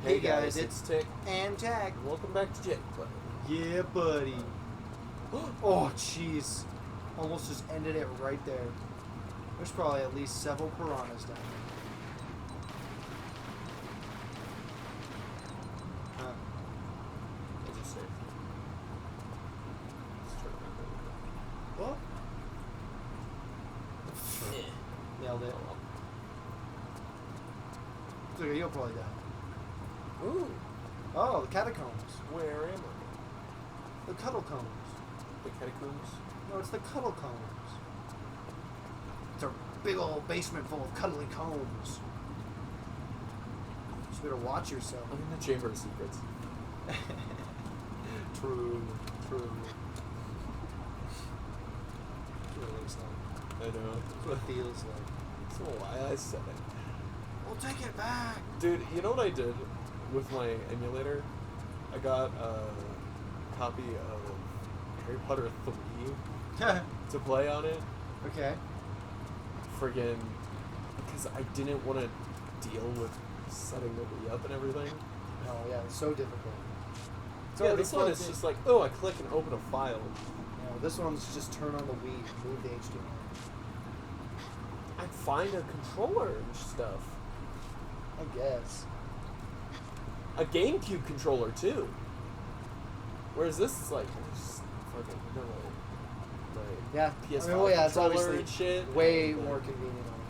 Hey guys, it's Tick and Jack. Welcome back to Jack Play. Yeah, buddy. Oh, jeez. Almost just ended it right there. There's probably at least several piranhas down there. Huh. What'd you say? Let's turn around. What? Nailed it. Oh, It's okay, you'll probably die. well. Ooh, Oh, the catacombs. where am I? The cuddle combs. The catacombs? No, it's the cuddle combs. It's a big old basement full of cuddly combs. You better watch yourself. I'm in the Chamber of Secrets. True. That's what it looks like. I know. That's what it feels like. That's why I said it. We'll take it back. Dude, you know what I did with my emulator? I got a copy of Harry Potter 3 to play on it. Okay. Friggin' because I didn't want to deal with setting the Wii up and everything. Oh yeah, it's so difficult. It's Yeah, already this one plugged is in. just like, oh, I click and open a file. No, this one's just turn on the Wii, move the HDMI. I find a controller and stuff. I guess. A GameCube controller too. Whereas this is like, just fucking Yeah. PS5 I mean, well, yeah, it's controller obviously and shit. way and, more convenient on a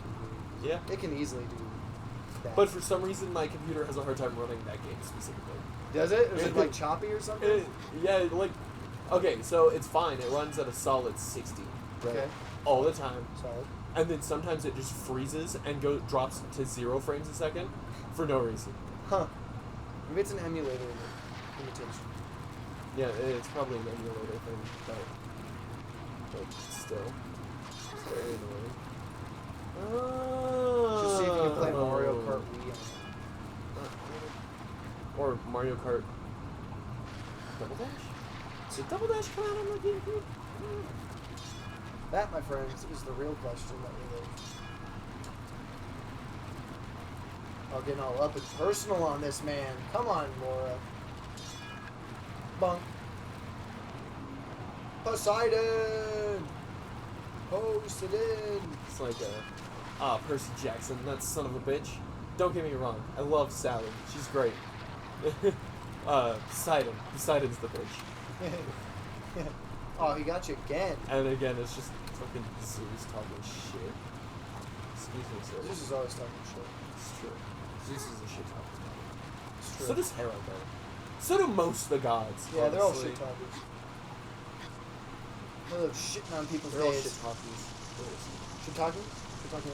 computer. Yeah. It can easily do that. But for some reason, my computer has a hard time running that game specifically. Does it? Is it like choppy or something? Yeah, like, okay, so it's fine. It runs at a solid 60, right? Okay. All the time. Solid. And then sometimes it just freezes and drops to 0 frames a second for no reason. Huh. Maybe it's an emulator limitation. Yeah, it's probably an emulator thing, but still, it's very annoying. Oh. Just see if you can play Mario Kart Wii on it. Or Mario Kart Double Dash? Did Double Dash come out on the GameCube? That, my friends, is the real question that we live. Oh, getting all up and personal on this man. Come on, Laura. Bunk. Poseidon! Post it in! It's like Percy Jackson, that son of a bitch. Don't get me wrong, I love Sally. She's great. Poseidon's the bitch. Oh, he got you again. And again, it's just fucking Zeus talking shit. Excuse me, sir. Zeus is always talking shit. It's true. Zeus is a shit talker. It's true. So does Hera, though. So do most of the gods. Yeah, they're all honestly. shit talkers. They love shitting on people's They're all days. shit talkies. Shit talking? Shit talking.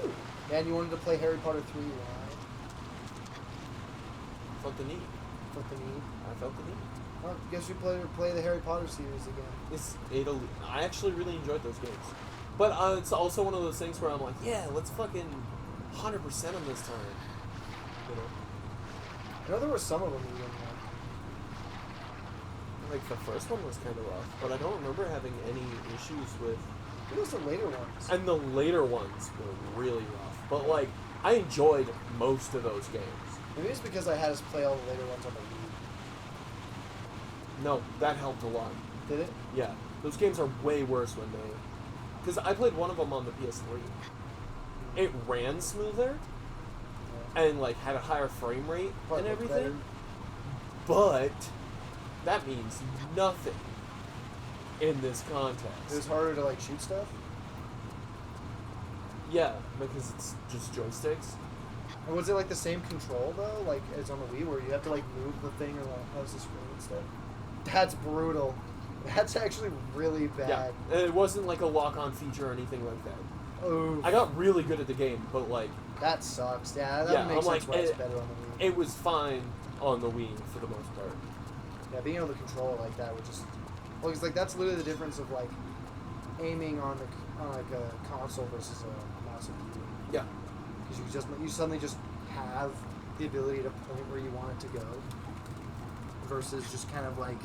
Ooh. Man, you wanted to play Harry Potter 3, why? Felt the need. Felt the need. I felt the need. Well, guess we play the Harry Potter series again. I actually really enjoyed those games. But it's also one of those things where I'm like, yeah, let's fucking 100% on this time. You know? I know there were some of them you didn't like. Like, the first one was kind of rough, but I don't remember having any issues with... It was the later ones. And the later ones were really rough. But, like, I enjoyed most of those games. Maybe it's because I had us play all the later ones on the Wii. No, that helped a lot. Did it? Yeah. Those games are way worse when they... Because I played one of them on the PS3. It ran smoother, Yeah. and, like, had a higher frame rate Probably and looked everything. But that means nothing in this context. It was harder to like shoot stuff. Yeah, because it's just joysticks. And was it like the same control though, like as on the Wii, where you have to like move the thing or like pause the screen and stuff? That's brutal. That's actually really bad. Yeah, and it wasn't like a lock-on feature or anything like that. Oh, I got really good at the game, but like that sucks. Yeah, that Yeah, makes I'm sense like, why it's it- better on the Wii. it was fine on the Wii for the most part. Yeah, being able to control it like that would just... Well, it's like, that's literally the difference of, like, aiming on like a console versus a mouse and keyboard. Yeah. Because you suddenly just have the ability to point where you want it to go versus just kind of, like,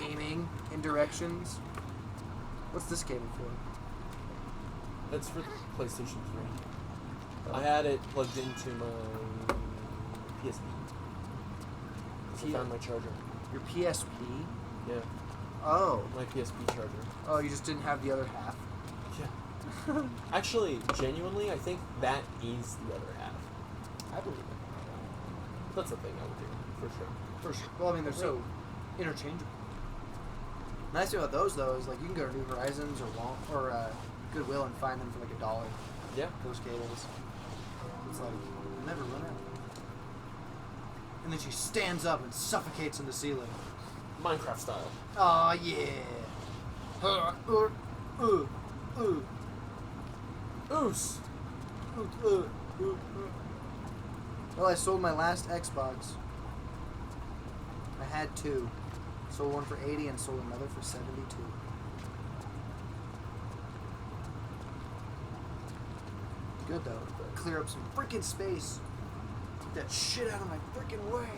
aiming in directions. What's this cable for? That's for PlayStation 3. I had it plugged into my PSP. I found my charger. Your PSP? Yeah, Oh. my PSP charger. Oh, you just didn't have the other half. Yeah. Actually, genuinely, I think that is the other half. I believe it. That's a thing I would do, for sure. For sure. Well, I mean, they're so interchangeable. Nice thing about those, though, is like you can go to New Horizons or Goodwill and find them for like $1. Yeah. Those cables. It's like you'll never run out. And then she stands up and suffocates in the ceiling. Minecraft style. Aw, yeah. Oos! Well, I sold my last Xbox. I had 2. Sold one for 80 and sold another for 72. Good though. Clear up some freaking space. Get that shit out of my freaking way.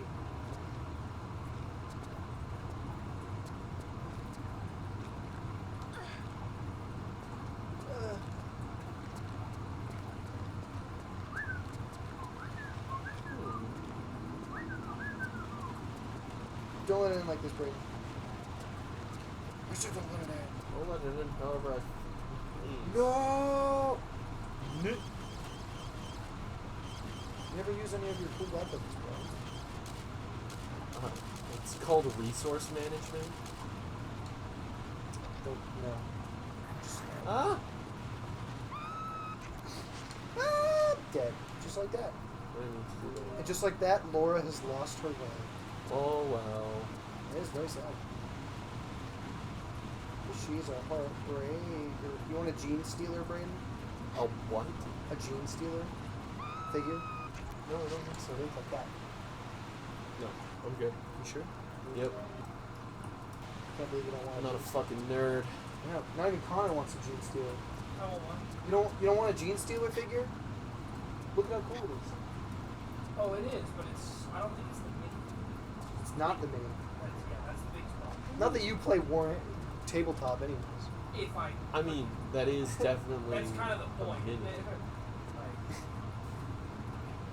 Don't let it in like this, Brady. I said don't let it in. I'll let it in however I please. No! You never use any of your cool weapons, bro. It's called resource management. Don't, no. Ah! Ah! Dead. Just like that. I didn't mean to do that. And just like that, Laura has lost her way. Oh well. It is very sad. She's a heartbreaker. You want a Gene Stealer, Brandon? A what? A Gene Stealer figure? No, I don't think so. Something like that. No, I'm good. You sure? Yep. Can't believe you don't want I'm not a Gene fucking nerd. Stealer. Yeah, not even Connor wants a Gene Stealer. I want one. You don't want a Gene Stealer figure? Look at how cool it is. Oh, it is, but I don't think it's the mini. It's not the mini. That's the biggest problem. Not that you play War tabletop anyways. If I mean, that is definitely. that's kind of the a point. mini. Like,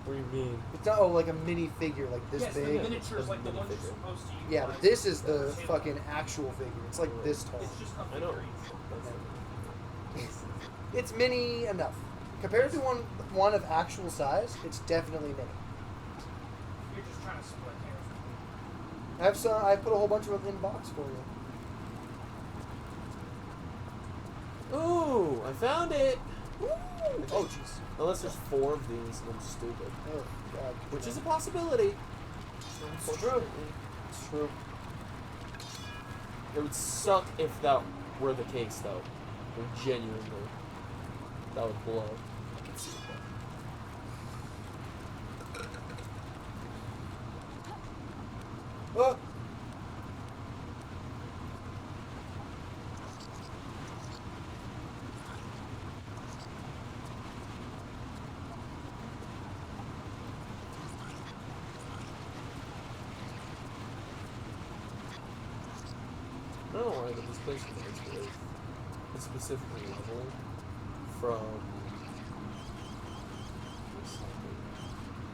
What do you mean? It's not like a mini figure like this yes, the big. miniatures, like the mini ones you're figure. supposed to use. Yeah, but this is the fucking actual figure. It's like this tall. It's just a I know. figurine. It's mini enough. Compared to one of actual size, it's definitely mini. You're just trying to split hairs. I have some. I put a whole bunch of them in box for you. Ooh, I found it! Oh jeez. Unless there's 4 of these, and I'm stupid. Oh god. Which is a possibility. It's true. It's true. It would suck if that were the case, though. Like, genuinely. That would blow. I can see that. Oh. I don't know why, but this place reminds me of a specific level from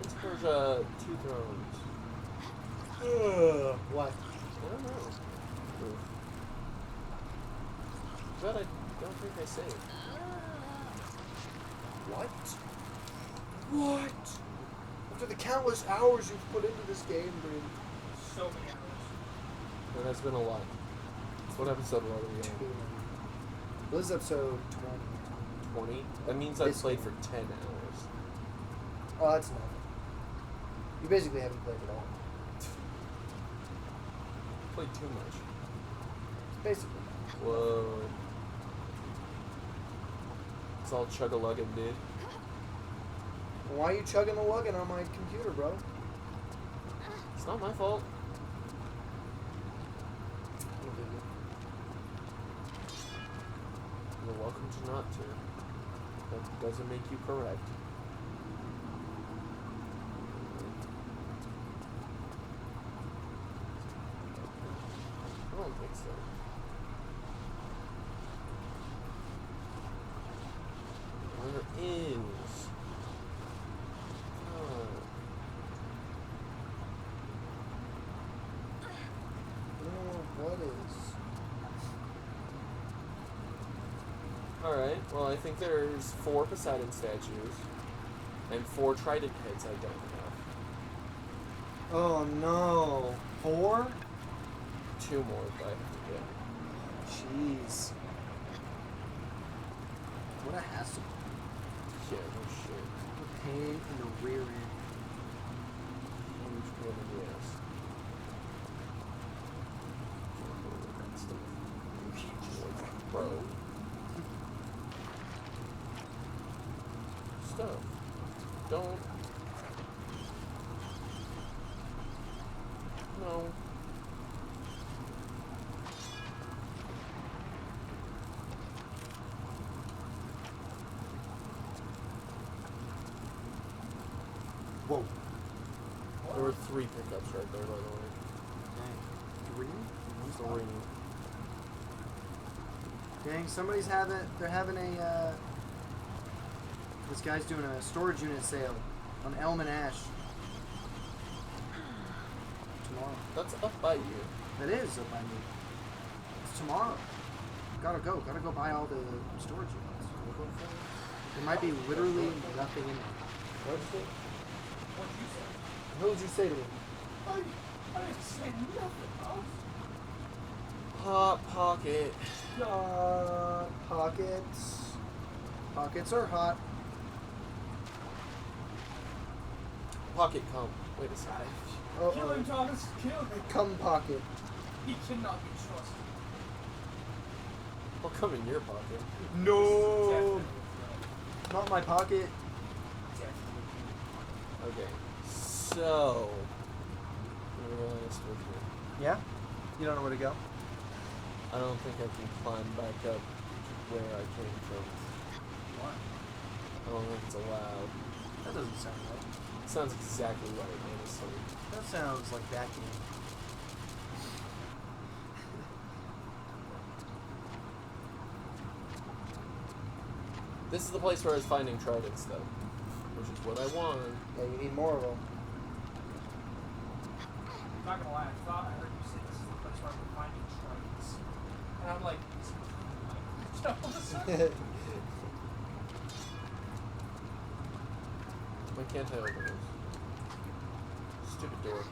Prince of Persia 2 Thrones. What? I don't know. But I don't think I saved. What? What? After the countless hours you've put into this game, dude. So many hours. There has been a lot. What episode are we on? This is episode 20. 20? That means I This played game. for 10 hours. Oh, that's nothing. You basically haven't played at all. Played too much. Basically. Whoa. It's all chug-a-lugging, dude. Why are you chugging the lugging on my computer, bro? It's not my fault. You're welcome to not to. That doesn't make you correct. I don't think so. Where is... Alright, well, I think there's 4 Poseidon statues and 4 Trident heads I don't have. Oh no. 4? 2 more if I have to get. Jeez. What a hassle. Yeah, no shit. A pain in the rear end. Huge pain in the ass. Bro. Stuff. Don't. No. Whoa. There were 3 pickups right there, by the way. Dang. 3? 3. Dang, they're having a, this guy's doing a storage unit sale on Elm and Ash. Tomorrow. That's up by you. That is up by me. It's tomorrow. Gotta go buy all the storage units. There might be literally nothing in there. What'd you say? What'd you say? What did you say to me? I didn't say nothing, Pops. Hot Pocket. Pockets. Pockets are hot. Pocket come. Wait a second. Kill him, Thomas. Kill him. Come pocket. He cannot be trusted. I'll come in your pocket. No. Definitely. Not my pocket. Definitely. Okay. So. Where do I start here? Yeah? You don't know where to go? I don't think I can climb back up where I came from. What? I don't think it's allowed. That doesn't sound right. It sounds exactly right, honestly. That sounds like that game. This is the place where I was finding tridents, though. Which is what I want. Yeah, you need more of them. I'm not gonna lie, I thought I heard you say this is the place where I'm finding tridents. And I'm like, all of a sudden, Why can't I open this? Stupid door.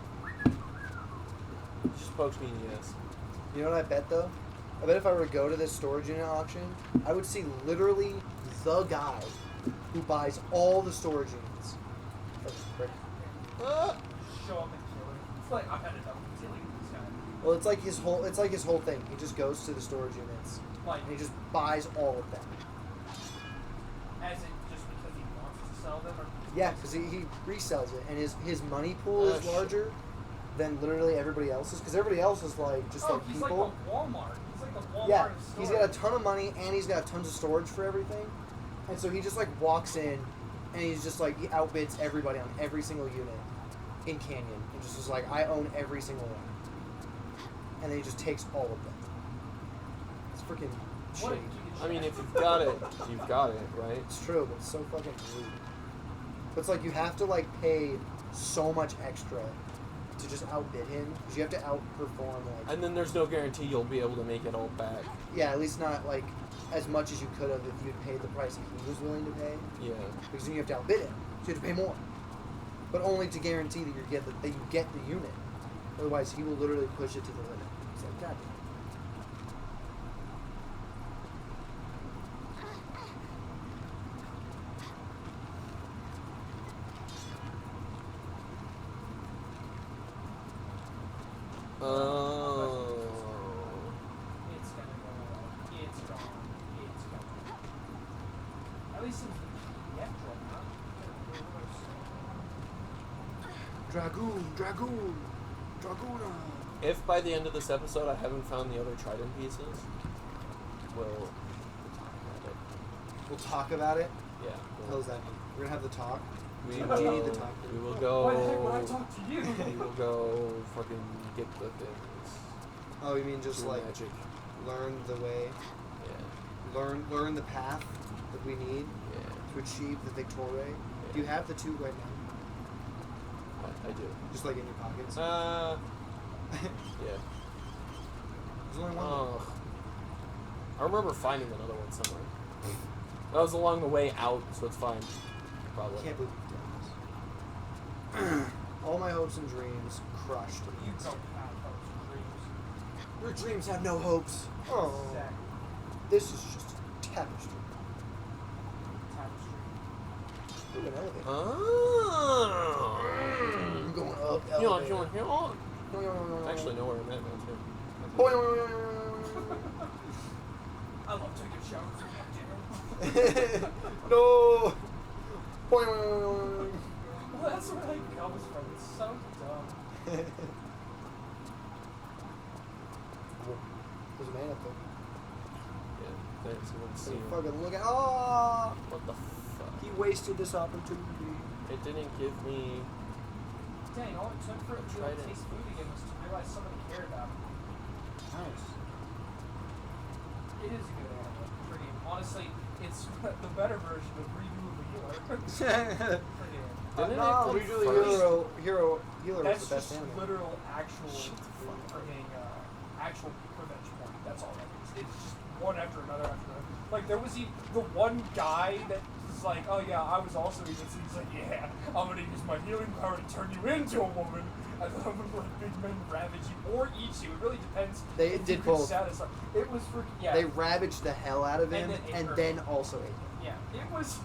Just pokes me in the ass. You know what I bet though? I bet if I were to go to this storage unit auction, I would see literally the guy who buys all the storage units. That's a prick. Ah! show up and kill him. It's like I've had enough of dealing with this guy. Well, it's like his whole thing. He just goes to the storage units Like, and he just buys all of them. as in just because he wants to sell them, or Yeah, because he resells it, and his money pool is Shit. larger than literally everybody else's. Because everybody else is like just oh, like he's people. like a Walmart. He's like a Walmart Yeah, of he's storage. got a ton of money and he's got tons of storage for everything. And so he just like walks in and he's just like, he outbids everybody on every single unit in Canyon. And just is like, I own every single one. And then he just takes all of them. It's freaking What a shitty. huge I mean, if ass. you've got it, you've got it, right? It's true, but it's so fucking rude. But it's like you have to like pay so much extra to just outbid him. Because you have to outperform like... And then there's no guarantee you'll be able to make it all back. Yeah, at least not like as much as you could have if you'd paid the price that he was willing to pay. Yeah. Because then you have to outbid him, so you have to pay more. But only to guarantee that you get the unit. Otherwise, he will literally push it to the limit. It's like, God damn. Oh. It's gonna go. It's gone. It's gone. At least it's the PDF Dragoon! Draguna! If by the end of this episode I haven't found the other trident pieces, we'll We'll talk about it. yeah. What the hell does that mean? We're gonna have the talk. We Do will, you need the talk? we will go. Why the heck would I talk to you? We will go fucking get the things. Oh, you mean just Do like magic. learn the way, Yeah. learn the path that we need Yeah. to achieve the Victoria? Do you have the two right now? I do. Just like in your pockets? Yeah. There's only one. Oh. I remember finding another one somewhere. That was along the way out, so it's fine. I Probably. can't believe you've done this. All my hopes and dreams crushed. You don't have hopes and dreams. Your dreams have no hopes. Oh. Exactly. This is just a tapestry. Tapestry. Ooh, an elevator. Oh. I'm going up. You know, Elevator. Actually, know where I'm at now, too. I love taking showers in my gym. No. Well, that's where that comes from. It's so dumb. There's a man up there. Yeah, thanks. I wouldn't see Hey, him. fucking look at. Oh! What the fuck? He wasted this opportunity. It didn't give me... Dang, all it took for it to Tried it. taste food again was to realize somebody cared about it. Nice. It is a good animal. Pretty. Honestly, it's the better version of Redo of a healer. Pretty. Didn't no, it come usually first? healer That's was the best just animal. literal actual Shut the fuck up. friggin' actual revenge point. That's all that is. It's just one after another after another. Like there was the one guy that was like, oh yeah, I was also evil. So he's like, yeah, I'm gonna use my healing power to turn you into a woman. And then I'm gonna let big men ravage you or eat you. It really depends. They if did you could both. satisfy. It was freaking yeah. They ravaged the hell out of And him, then ate and her. then also ate him. yeah, it was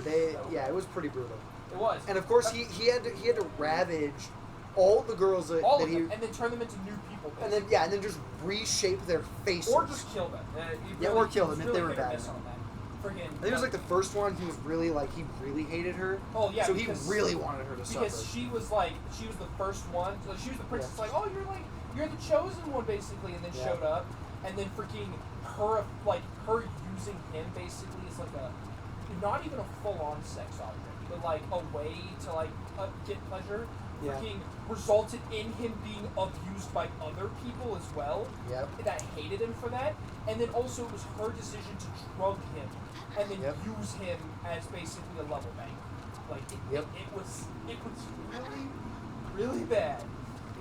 bad. Yeah, it was pretty brutal. It was. And of course, he had to ravage all the girls that, all that of he, them, and then turn them into new people. and then and then just reshape their faces. or just kill them. Or kill it was them if they really were hit or bad miss enough. on that. Friggin' I think it was like the first one. He was really like he really hated her. Oh yeah, So he because- really wanted her to because suffer. she was the first one. So she was the princess. Yeah. Like, oh, you're the chosen one basically, and then Yeah. showed up, and then freaking her using him basically is like a not even a full on sex object, but like a way to like get pleasure. Yeah. Freaking resulted in him being abused by other people as well. Yep. That hated him for that, and then also it was her decision to drug him, and then Yep. use him as basically a level bank. Like Yep. it was really, really bad.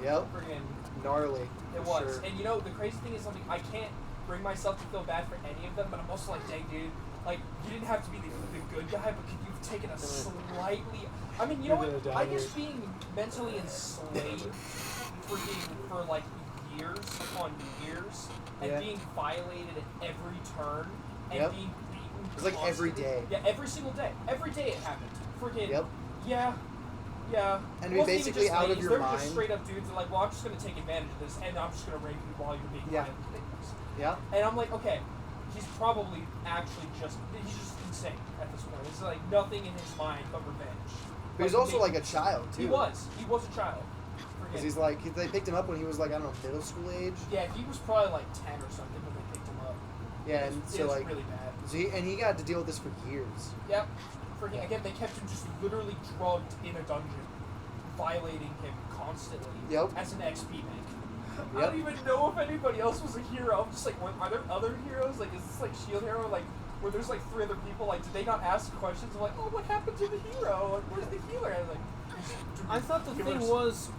Yep. Friggin' Gnarly. it for was. Sure. And you know the crazy thing is something I can't bring myself to feel bad for any of them, but I'm also like, dang dude, like you didn't have to be the good guy, but could you've taken a slightly I mean, you know You're what? gonna I die, guess dude. being mentally enslaved for like years upon years and Yeah. being violated at every turn and Yep. being beaten It's like every constantly. day. Yeah, every single day. Every day it happened. Freaking Yep. yeah. Yeah. And It be wasn't even basically just out of ladies, your they were mind. just straight up dudes that are like, well, I'm just gonna take advantage of this and I'm just gonna rape you while you're being Yeah. violent. Yeah. And I'm like, okay, he's probably actually he's just insane at this point. It's like nothing in his mind but revenge. But he's also like a child too. He was a child. Because he's like they picked him up when he was like I don't know middle school age. yeah, he was probably like 10 or something when they picked him up. Yeah, It and was, so it was like really bad. so he got to deal with this for years. Yep. Freaking again, they kept him just literally drugged in a dungeon, violating him constantly. Yep. As an XP bank. I Yep. don't even know if anybody else was a hero. I'm just like, are there other heroes? Like, is this like Shield Hero? Like, where there's like 3 other people? Like, did they not ask questions? I'm like, oh, what happened to the hero? Like, where's the healer? I was like, I thought the healers. thing was,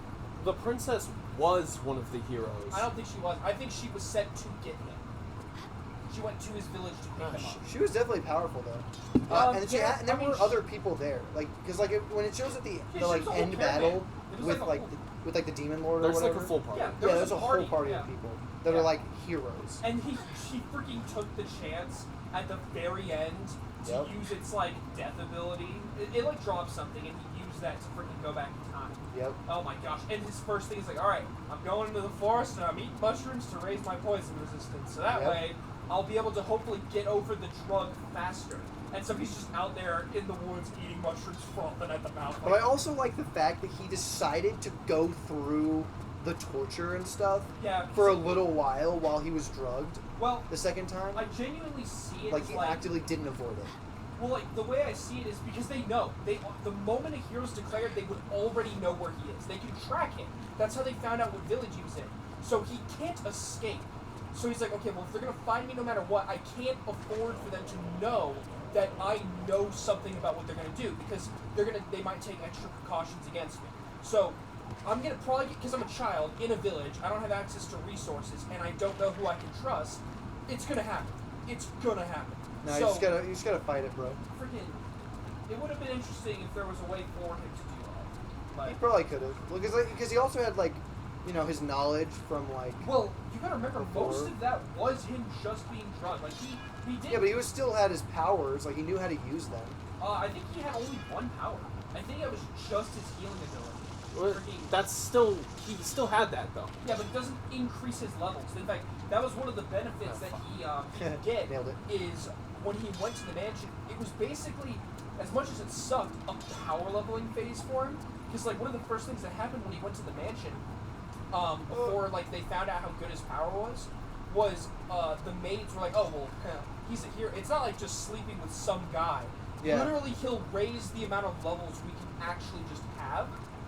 the princess was one of the heroes. I don't think she was. I think she was sent to get him. She went to his village to pick him up. She was definitely powerful though, and yeah, and there I mean, were other people there, like because like when it shows at the she like was a whole end caravan. battle It was with like a like whole- with like the demon lord There's or like whatever. a full party. Yeah. Yeah, there's a a party, whole party yeah. of people that Yeah. are like heroes. And she freaking took the chance at the very end to Yep. use its like death ability. It like dropped something and he used that to freaking go back in time. Yep. Oh my gosh. And his first thing is like, alright, I'm going into the forest and I'm eating mushrooms to raise my poison resistance. So that Yep. way I'll be able to hopefully get over the drug faster. And so he's just out there in the woods eating mushrooms frothing at the mouth. But I also like the fact that he decided to go through the torture and stuff yeah, for a little while he was drugged well, the second time. I genuinely see it Like as he actively didn't avoid it. well, like the way I see it is because they know the moment a hero's declared, they would already know where he is. They can track him. That's how they found out what village he was in. So he can't escape. So he's like, okay, well, if they're gonna find me no matter what, I can't afford for them to know that I know something about what they're gonna do because they might take extra precautions against me. So I'm gonna probably because I'm a child in a village, I don't have access to resources, and I don't know who I can trust. It's gonna happen. it's gonna happen. No, so, you just gotta fight it, bro. freaking, it would have been interesting if there was a way for him to do that. He Like, probably could have. Well, because he also had like, you know, his knowledge from like. well, you gotta remember, Before. most of that was him just being drunk. Like, he did. Yeah, but he was still had his powers. Like he knew how to use them. I think he had only one power. I think it was just his healing ability. Well, Freaking- that's still he still had that though. Yeah, but it doesn't increase his levels. In fact, that was one of the benefits that he didn't get. Nailed it. Is when he went to the mansion, it was basically, as much as it sucked, a power leveling phase for him. Because like one of the first things that happened when he went to the mansion, before like they found out how good his power was the maids were like, oh well, he's a hero. It's not like just sleeping with some guy. Yeah. Literally, he'll raise the amount of levels we can actually just have.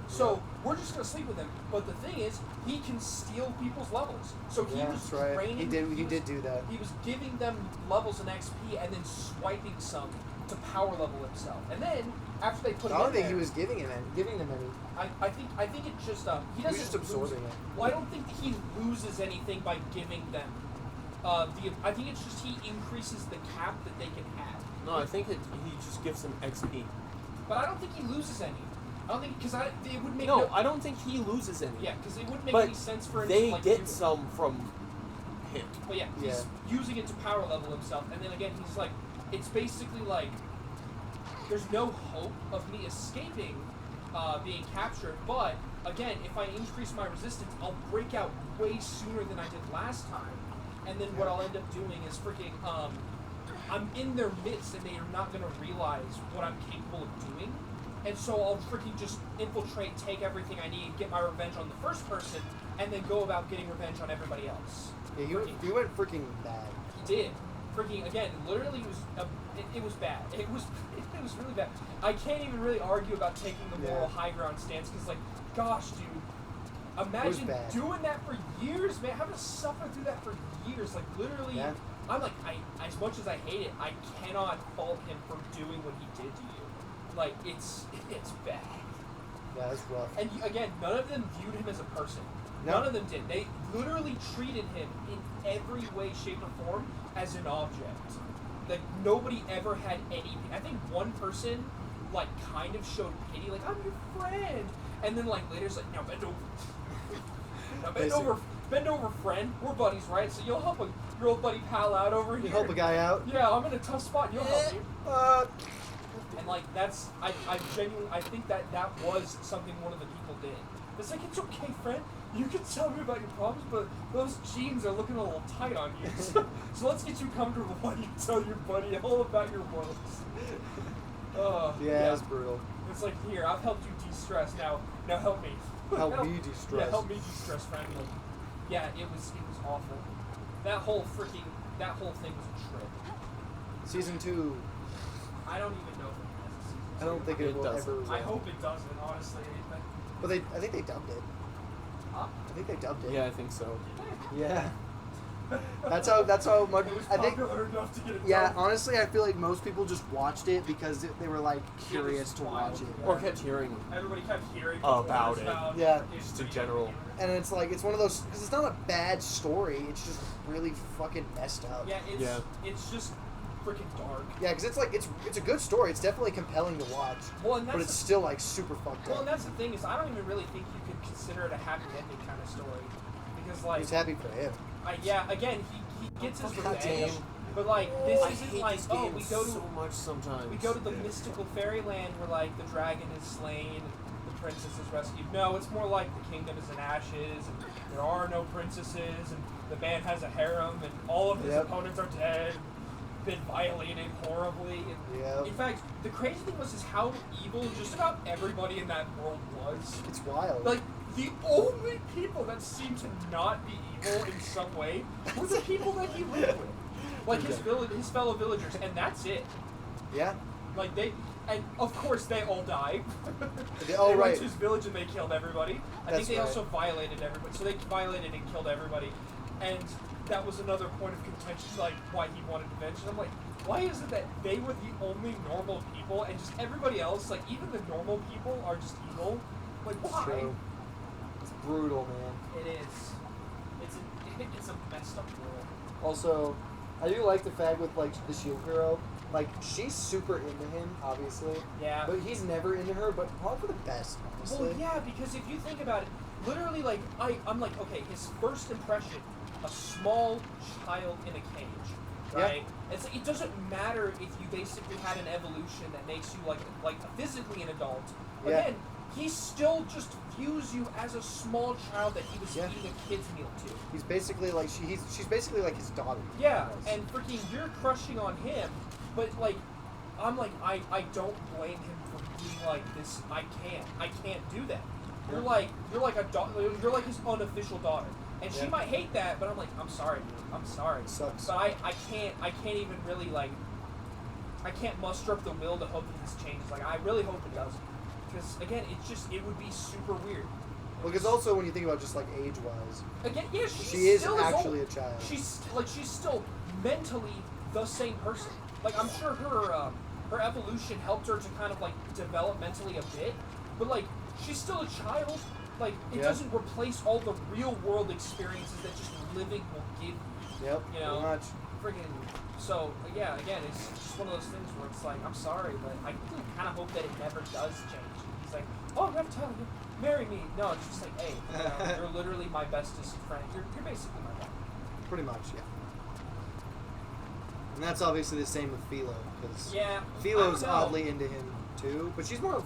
So we're just gonna sleep with him. But the thing is, he can steal people's levels. So he Yeah, was that's right. draining. He did do that. He was giving them levels in XP and then swiping some to power level himself. And then after they put I him don't in think there, he was giving them any. I think it just he He was doesn't just lose- absorbing it. Well, I don't think he loses anything by giving them. I think it's just he increases the cap that they can have. No, I think he just gives them XP. But I don't think he loses any. I don't think because it would make No, I don't think he loses any. Yeah, because it wouldn't make But any sense for him they to like get do it. some from him. But yeah, he's using it to power level himself, and then again he's like, it's basically like, there's no hope of me escaping being captured, but again, if I increase my resistance, I'll break out way sooner than I did last time, and then what I'll end up doing is freaking, I'm in their midst, and they are not going to realize what I'm capable of doing, and so I'll freaking just infiltrate, take everything I need, get my revenge on the first person, and then go about getting revenge on everybody else. Yeah, he went freaking bad. He did. Freaking again, literally it was it was bad. It was really bad. I can't even really argue about taking the moral high ground stance because like, gosh, dude, imagine bad. doing that for years, man. Having to suffer through that for years, like literally. Yeah. I'm like, as much as I hate it, I cannot fault him for doing what he did to you. Like it's bad. Yeah, that's rough. And again, none of them viewed him as a person. No. None of them did. They literally treated him in every way, shape, or form as an object. Like nobody ever had any. I think one person, like, kind of showed pity, like I'm your friend, and then like later it's like, now bend over. Now bend over, friend. We're buddies, right? So you'll help your old buddy pal out over here. You help a guy out. Yeah, I'm in a tough spot. You'll help me. And like that's I genuinely I think that was something one of the people did. It's like, it's okay, friend. You can tell me about your problems, but those jeans are looking a little tight on you. So let's get you comfortable while you tell your buddy all about your woes. Yeah, it's brutal. It's like, here, I've helped you de-stress. Now help me. Help me de-stress. Yeah, help me de-stress, friend. Like, yeah, it was awful. That whole thing was a trip. Season 2. I don't even know if it has a season I don't think It it will doesn't. ever. I hope it doesn't, honestly. But I think they dubbed it. Huh? I think they dubbed it. Yeah, I think so. Yeah. That's how much. It was I think. popular enough to get it Yeah, done. honestly, I feel like most people just watched it because they were like curious to wild. watch it. Or kept hearing. Everybody kept hearing About reports it. Yeah. Just in general. And it's like it's one of those because it's not a bad story. It's just really fucking messed up. Yeah, Yeah. it's just freaking dark. Yeah, because it's like it's a good story. It's definitely compelling to watch, Well, and but that's it's still like super fucked well, and up. that's the thing is I don't even really think you could consider it a happy ending kind of story because like He's happy for him. again he gets his God revenge, damn. but like this I isn't hate like this oh game we go to so much sometimes. we go to the mystical fairyland where like the dragon is slain, the princess is rescued. No, it's more like the kingdom is in ashes and there are no princesses and the man has a harem and all of his Yep. opponents are dead, been violated horribly. And Yep. in fact, the crazy thing was is how evil just about everybody in that world was. It's wild. Like the only people that seemed to not be evil in some way were the people that he lived with, like his fellow villagers, and that's it. Yeah. Like and of course they all died. Oh, They right. went to his village and they killed everybody. I That's think they right. also violated everybody. So they violated and killed everybody, and that was another point of contention, like why he wanted revenge. And I'm like, why is it that they were the only normal people and just everybody else, like even the normal people, are just evil? Like why? True. It's brutal, man. It is. It's a messed up world. Also, I do like the fact with like the shield hero, like she's super into him, obviously, Yeah. but he's never into her. But probably for the best, honestly. Well, yeah, because if you think about it, literally, like, I'm like, okay, his first impression, a small child in a cage, right? It doesn't matter if you basically had an evolution that makes you, like physically an adult. Yeah. Again, he still just views you as a small child that he was Yeah. eating a kid's meal to. He's basically like she's basically like his daughter. Yeah, almost. and freaking you're crushing on him, but like, I'm like, I don't blame him for being like this. I can't do that. You're like a you're like his unofficial daughter, and she Yeah. might hate that, but I'm like, I'm sorry, dude. I'm sorry. It sucks. But I can't even really like, I can't muster up the will to hope that this changes. Like, I really hope it does, because again, it would be super weird. Well, because also when you think about just like age-wise, Again, yeah, she is still actually old. a child. She's still mentally the same person. Like, I'm sure her evolution helped her to kind of like develop mentally a bit, but like she's still a child. Like, it Yeah. doesn't replace all the real world experiences that just living will give you. Yep. You know, Pretty much. friggin' so yeah. Again, it's just one of those things where it's like, I'm sorry, but I really kind of hope that it never does change. He's like, oh, Reptile, marry me. No, it's just like, hey, you know, you're literally my bestest friend. You're basically my dad. Pretty much, yeah. And that's obviously the same with Philo, because Yeah. Philo's I don't know. oddly into him too, but she's more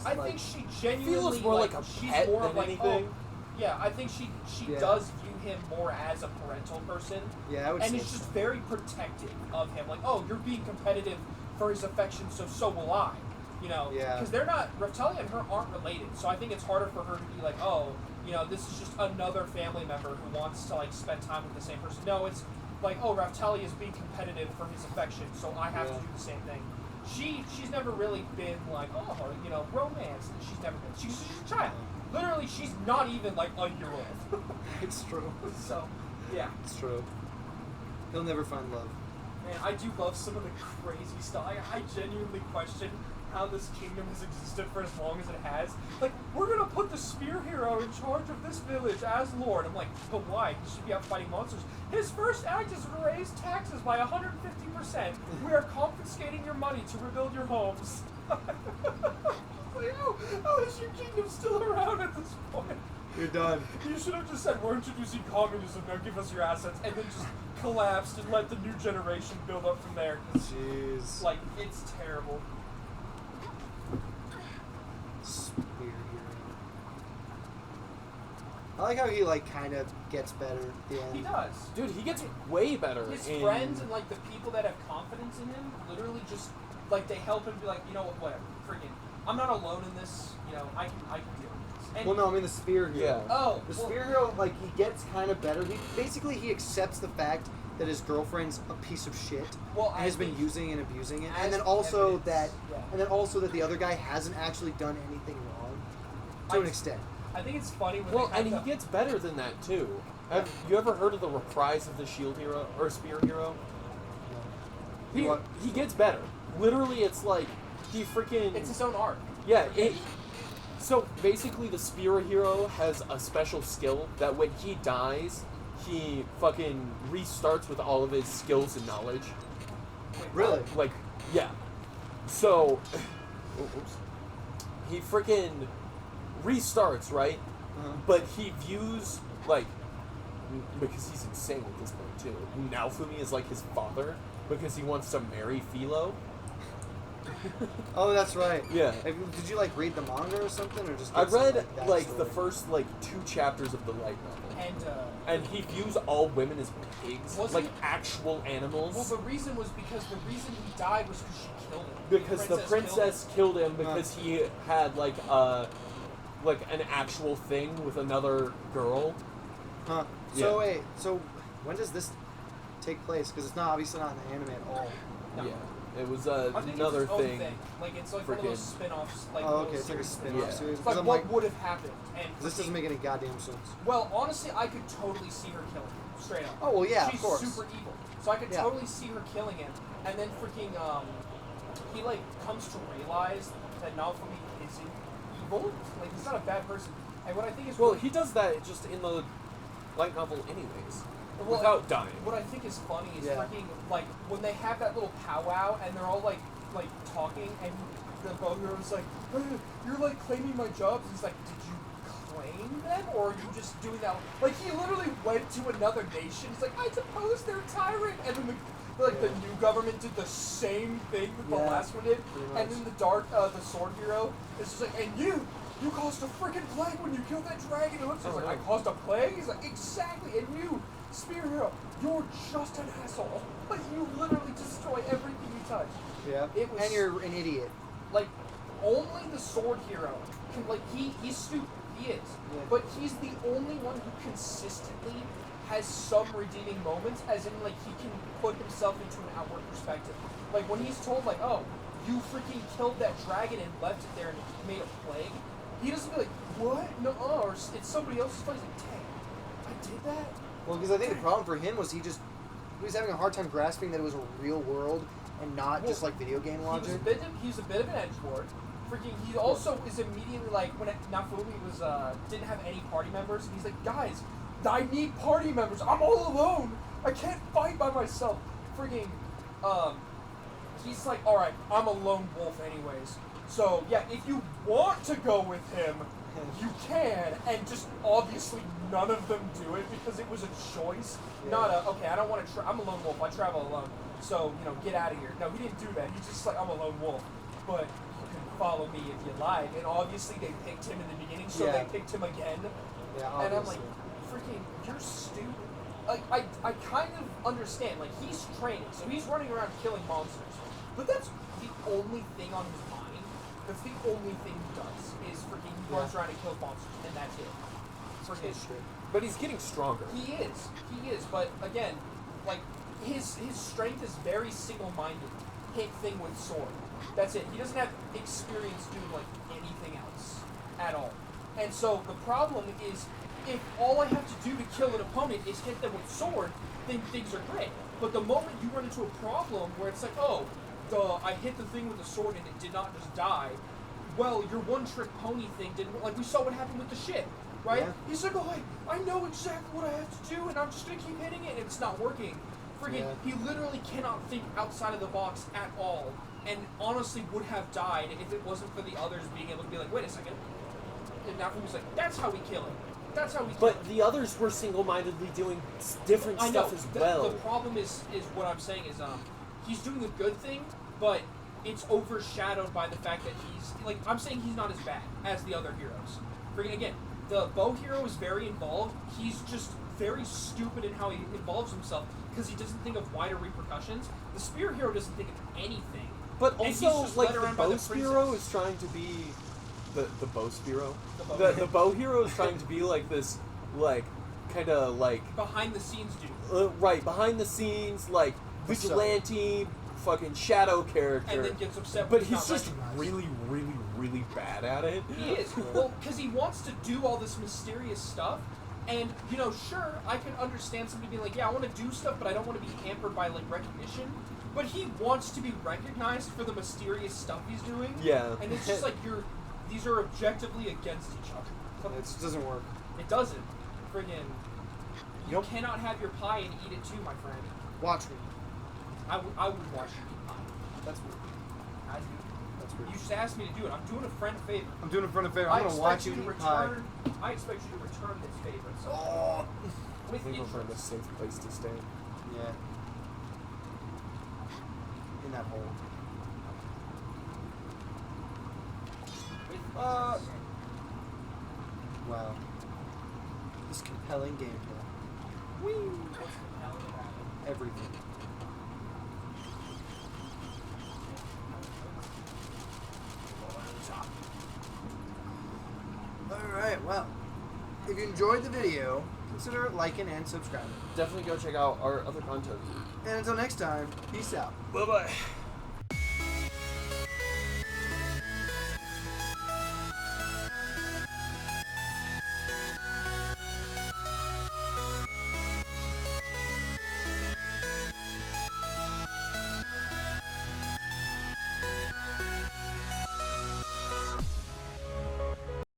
I like, think she genuinely Philo's more like a she's pet more than of like, anything. oh, yeah, I think she Yeah. does view him more as a parental person, yeah, I would and say is just so. very protective of him. Like, oh, you're being competitive for his affection, so will I. You know, Yeah. because they're not, Reptalia and her aren't related, so I think it's harder for her to be like, oh, you know, this is just another family member who wants to like spend time with the same person. No, it's like, oh, Reptalia is being competitive for his affection, so I have Yeah. to do the same thing. She's never really been like, oh, you know, romance. She's never been. She's a child. Literally, she's not even like a year old. It's true. So, yeah. It's true. He'll never find love. Man, I do love some of the crazy stuff. I genuinely question how this kingdom has existed for as long as it has. Like, we're gonna put the spear hero in charge of this village as lord. I'm like, but why? He should be out fighting monsters. His first act is to raise taxes by 150%. We are confiscating your money to rebuild your homes. Like, how is your kingdom still around at this point? You're done. You should have just said, we're introducing communism, now give us your assets, and then just collapsed and let the new generation build up from there. 'Cause, Jeez. like, it's terrible. Spear hero. I like how he like kind of gets better at the end. He does. Dude, he gets way better. His in- friends and, like, the people that have confidence in him literally just, like, they help him be like, you know what, whatever, friggin', I'm not alone in this, you know, I can deal with this. And Well, no, I mean the spear hero. Yeah. Oh, The well, spear hero, like, he gets kind of better. He accepts the fact that his girlfriend's a piece of shit well, and I has been think using and abusing it, as and then also evidence, yeah. that the other guy hasn't actually done anything wrong to an extent. I think it's funny when Well, they have and he the- gets better than that too. Have you ever heard of the reprise of the shield hero or spear hero? He What? he gets better. Literally, it's like he freaking it's his own arc. yeah. So basically, the spear hero has a special skill that when he dies, he fucking restarts with all of his skills and knowledge. Really? Like, yeah. So, oops. He freaking restarts, right? Uh-huh. But he views, like, because he's insane at this point, too. Naofumi is like his father because he wants to marry Philo. Oh, that's right. Yeah. Did you like read the manga or something, or just? I get some, read, that like, the story? first, like, 2 chapters of the light novel. And, And he views all women as pigs, Was like he? actual animals. well, the reason was because the reason he died was because she killed him. Because the princess killed him because he had like an actual thing with another girl. Huh. Yeah. So wait. So when does this take place? Because it's not obviously not in the anime at all. No. Yeah, it was I think another it's its own thing. Like, it's like one of those Freaking- spin-offs. Like, Oh, one of okay. those It's like a series. spin-off Yeah. series. It's Because like I'm what like, would have happened. And this doesn't make any goddamn sense. Well, honestly, I could totally see her killing him, straight up. Oh well, yeah, She's of course. super evil, so I could Yeah. totally see her killing him. And then freaking, he like comes to realize that Naofumi isn't evil. Like, he's not a bad person. And what I think is Well, really, he does that just in the light novel, anyways. Well, without dying. What I think is funny is Yeah. freaking like when they have that little powwow and they're all like talking and the Bohero's like, hey, you're like claiming my jobs. He's like, did you claim them or are you just doing that? Like he literally went to another nation. He's like, I suppose they're tyrant, and then the new government did the same thing that the Yeah, last one did, pretty and much. then the sword hero is just like, and you caused a freaking plague when you killed that dragon. He looks, he's like, I caused a plague? He's like, exactly, and you, Spear Hero, you're just an asshole. Like, you literally destroy everything you touch. Yeah. It was- And you're an idiot. Like, only the sword hero can, like, he's stupid. He is. Yeah. But he's the only one who consistently has some redeeming moments, as in, like, he can put himself into an outward perspective. Like, when he's told, like, oh, you freaking killed that dragon and left it there and it made a plague, he doesn't be like, what? No, or it's somebody else's fault. He's like, dang, I did that? Well, because I think the problem for him was he was having a hard time grasping that it was a real world and not just like video game He logic. was a bit of an edgelord. Freaking, he also is immediately like when Nafumi was didn't have any party members, and he's like, guys, I need party members. I'm all alone. I can't fight by myself. Freaking, he's like, all right, I'm a lone wolf anyways. So yeah, if you want to go with him, you can, and just obviously none of them do it because it was a choice, Yeah. not a okay. I don't want to. I'm a lone wolf. I travel alone. So get out of here. No, he didn't do that. He's just like, I'm a lone wolf, but you can follow me if you like. And obviously they picked him in the beginning, so Yeah. they picked him again. Yeah, And I'm like, obviously. freaking, you're stupid. Like I kind of understand. Like he's training, so he's running around killing monsters, but that's the only thing on his mind. That's the only thing he does is freaking he runs around and kills monsters, and that's it. Freaking. But he's getting stronger. He is, but again, like his strength is very single-minded. Hit thing with sword. That's it. He doesn't have experience doing like anything else at all. And so the problem is, if all I have to do to kill an opponent is hit them with sword, then things are great. But the moment you run into a problem where it's like, oh, I hit the thing with the sword and it did not just die. Well, your one-trick pony thing didn't. Like we saw what happened with the ship. Right? Yeah. He's like, oh, I know exactly what I have to do, and I'm just gonna keep hitting it, and it's not working. Friggin', Yeah. he literally cannot think outside of the box at all, and honestly would have died if it wasn't for the others being able to be like, wait a second. And Nafu was like, that's how we kill him. That's how we kill him. But the others were single-mindedly doing different I know. stuff as well. The problem is what I'm saying is he's doing a good thing, but it's overshadowed by the fact that he's like I'm saying he's not as bad as the other heroes. Friggin' again, the bow hero is very involved. He's just very stupid in how he involves himself because he doesn't think of wider repercussions. The spear hero doesn't think of anything. But And he's also, just like, led the around by bow the Spearo princess. is trying to be... The bow Spearo? The bow The bow hero is trying to be, like, this, like, kind of, like... Behind the scenes dude. Right, behind the scenes, like, vigilante, fucking shadow character. And then gets upset but when he's not just recognized. really, really, really bad at it. He is. Well, because he wants to do all this mysterious stuff. And, sure, I can understand somebody being like, yeah, I want to do stuff, but I don't want to be hampered by, like, recognition. But he wants to be recognized for the mysterious stuff he's doing. Yeah. And it's just like, these are objectively against each other. It just doesn't work. It doesn't. Friggin'. You Nope. cannot have your pie and eat it too, my friend. Watch me. I would watch you eat pie. That's weird. I do. That's weird. You just asked me to do it. I'm doing a friend a favor. I'm doing it in front of favor. I I'm gonna expect watch you you to eat pie. return. I expect you to return this favor. So Oh. with I think we'll find a interest. safe place to stay. Yeah. In that hole. With Uh, interest. Wow. This compelling gameplay. What's compelling about it? Everything. Alright, well. If you enjoyed the video, consider liking and subscribing. Definitely go check out our other content. And until next time, peace out. Bye-bye.